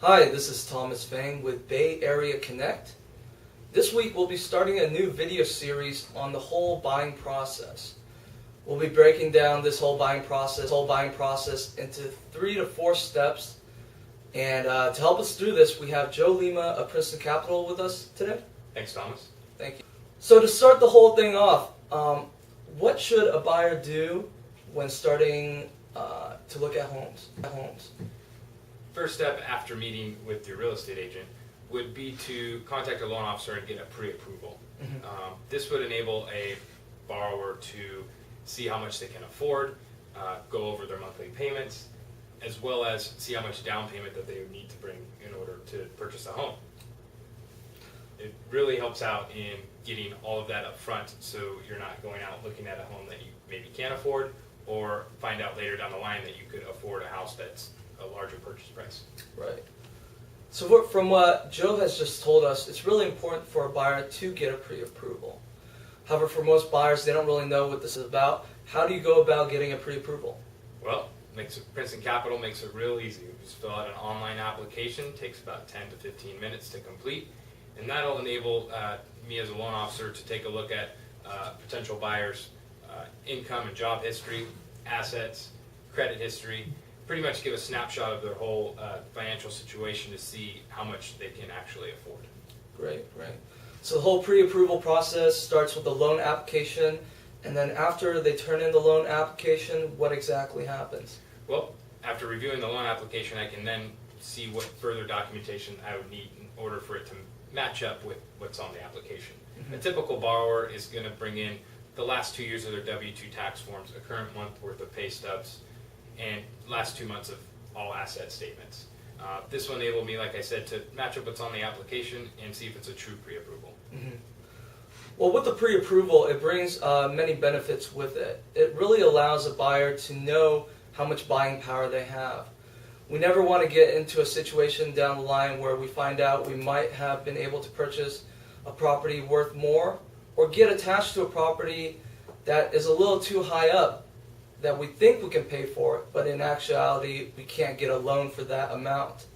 Hi, this is Thomas Feng with Bay Area Connect. This week we'll be starting a new video series on the whole buying process. We'll be breaking down this whole buying process into 3 to 4 steps. And to help us through this, we have Joe Lima of Princeton Capital with us today. Thanks, Thomas. Thank you. So to start the whole thing off, what should a buyer do when starting to look at homes? First step after meeting with your real estate agent would be to contact a loan officer and get a pre-approval. This would enable a borrower to see how much they can afford, go over their monthly payments, as well as see how much down payment that they would need to bring in order to purchase a home. It really helps out in getting all of that up front, so you're not going out looking at a home that you maybe can't afford, or find out later down the line that you could afford a house that's a larger purchase price. Right. So from what Joe has just told us, it's really important for a buyer to get a pre-approval. However, for most buyers, they don't really know what this is about. How do you go about getting a pre-approval? Well, Princeton Capital makes it real easy. You just fill out an online application, takes about 10 to 15 minutes to complete, and that'll enable me as a loan officer to take a look at potential buyers' income and job history, assets, credit history, pretty much give a snapshot of their whole financial situation to see how much they can actually afford. Great. So the whole pre-approval process starts with the loan application, and then after they turn in the loan application, what exactly happens? Well, after reviewing the loan application, I can then see what further documentation I would need in order for it to match up with what's on the application. A typical borrower is going to bring in the last 2 years of their W-2 tax forms, a current month worth of pay stubs, and last 2 months of all asset statements. This will enable me, like I said, to match up what's on the application and see if it's a true pre-approval. Well, with the pre-approval, it brings many benefits with it. It really allows a buyer to know how much buying power they have. We never want to get into a situation down the line where we find out we might have been able to purchase a property worth more, or get attached to a property that is a little too high up that we think we can pay for it, but in actuality we can't get a loan for that amount.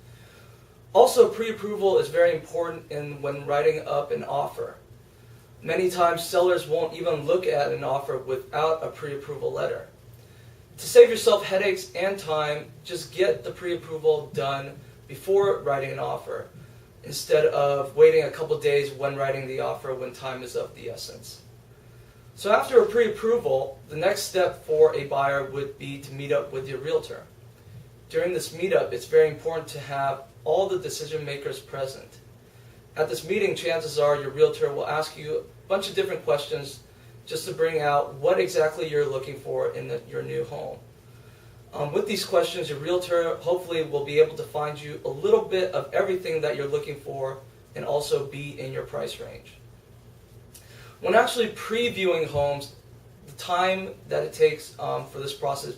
Also, pre-approval is very important when writing up an offer. Many times sellers won't even look at an offer without a pre-approval letter. To save yourself headaches and time, just get the pre-approval done before writing an offer, instead of waiting a couple days when writing the offer when time is of the essence. So after a pre-approval, the next step for a buyer would be to meet up with your realtor. During this meetup, it's very important to have all the decision makers present. At this meeting, chances are your realtor will ask you a bunch of different questions just to bring out what exactly you're looking for in your new home. With these questions, your realtor hopefully will be able to find you a little bit of everything that you're looking for and also be in your price range. When actually previewing homes, the time that it takes for this process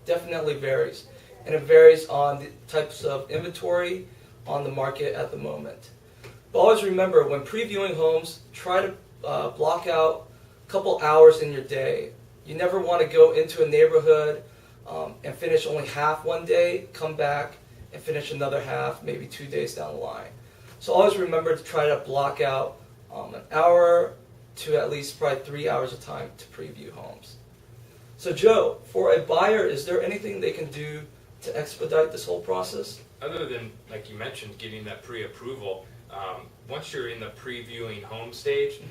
definitely varies. And it varies on the types of inventory on the market at the moment. But always remember, when previewing homes, try to block out a couple hours in your day. You never want to go into a neighborhood and finish only half one day, come back and finish another half, maybe 2 days down the line. So always remember to try to block out an hour to at least probably 3 hours of time to preview homes. So Joe, for a buyer, is there anything they can do to expedite this whole process? Other than, like you mentioned, getting that pre-approval, once you're in the previewing home stage,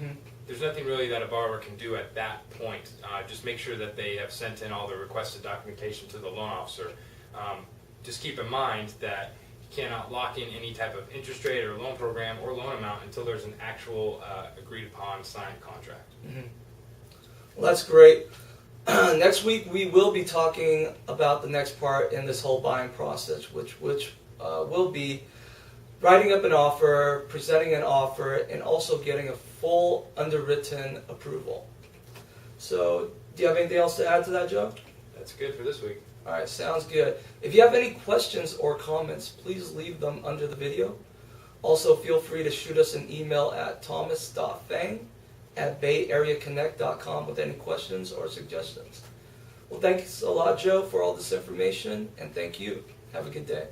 there's nothing really that a borrower can do at that point. Just make sure that they have sent in all the requested documentation to the loan officer. Just keep in mind that you cannot lock in any type of interest rate or loan program or loan amount until there's an actual agreed upon signed contract. Well, that's great. Next week we will be talking about the next part in this whole buying process, which will be writing up an offer, presenting an offer, and also getting a full underwritten approval. So, do you have anything else to add to that, Joe? That's good for this week. All right, sounds good. If you have any questions or comments, please leave them under the video. Also, feel free to shoot us an email at thomas.feng@bayareaconnect.com with any questions or suggestions. Well, thanks a lot, Joe, for all this information, and thank you. Have a good day.